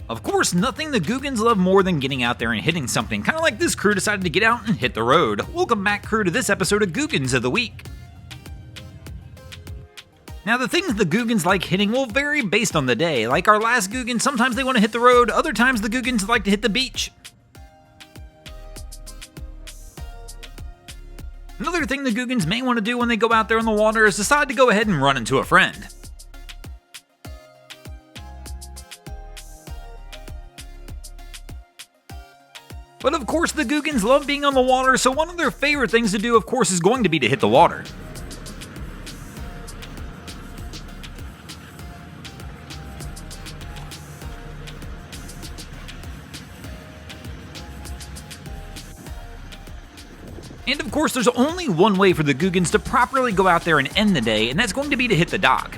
Of course, nothing the Googans love more than getting out there and hitting something, kind of like this crew decided to get out and hit the road. Welcome back, crew, to this episode of Googans of the Week. Now, the things the Googans like hitting will vary based on the day. Like our last Googan, sometimes they want to hit the road, other times the Googans like to hit the beach. Another thing the Googans may want to do when they go out there in the water is decide to go ahead and run into a friend. But of course, the Googans love being on the water, so one of their favorite things to do, of course, is going to be to hit the water. And of course, there's only one way for the Googans to properly go out there and end the day, and that's going to be to hit the dock.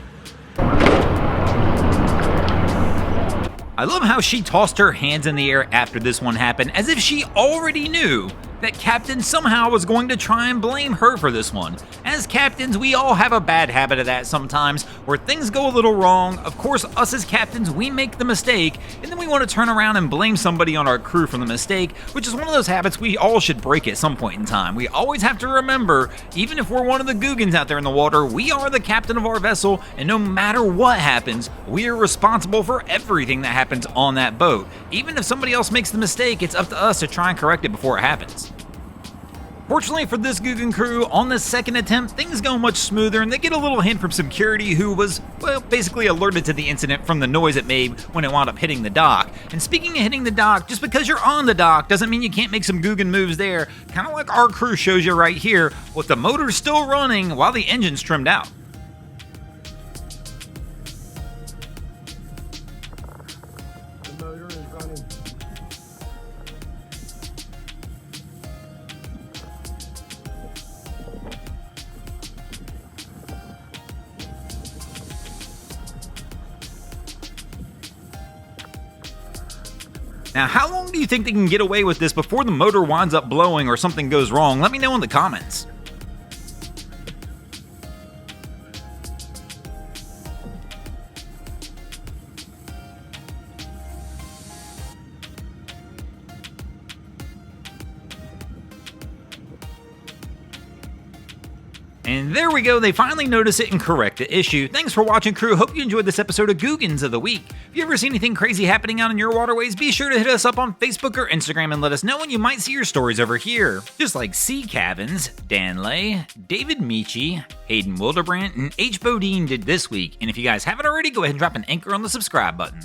I love how she tossed her hands in the air after this one happened, as if she already knew that Captain somehow was going to try and blame her for this one. As captains, we all have a bad habit of that sometimes, where things go a little wrong. Of course, us as captains, we make the mistake, and then we want to turn around and blame somebody on our crew for the mistake, which is one of those habits we all should break at some point in time. We always have to remember, even if we're one of the Googans out there in the water, we are the captain of our vessel, and no matter what happens, we are responsible for everything that happens on that boat. Even if somebody else makes the mistake, it's up to us to try and correct it before it happens. Fortunately for this Googan crew, on the second attempt, things go much smoother, and they get a little hint from security who was, well, basically alerted to the incident from the noise it made when it wound up hitting the dock. And speaking of hitting the dock, just because you're on the dock doesn't mean you can't make some Googan moves there, kind of like our crew shows you right here, with the motor still running while the engine's trimmed out. Now, how long do you think they can get away with this before the motor winds up blowing or something goes wrong? Let me know in the comments. And there we go, they finally notice it and correct the issue. Thanks for watching, crew. Hope you enjoyed this episode of Googans of the Week. If you ever see anything crazy happening out in your waterways, be sure to hit us up on Facebook or Instagram and let us know when you might see your stories over here. Just like C. Cavins, Dan Lay, David Michi, Hayden Wildebrandt, and H. Bodine did this week. And if you guys haven't already, go ahead and drop an anchor on the subscribe button.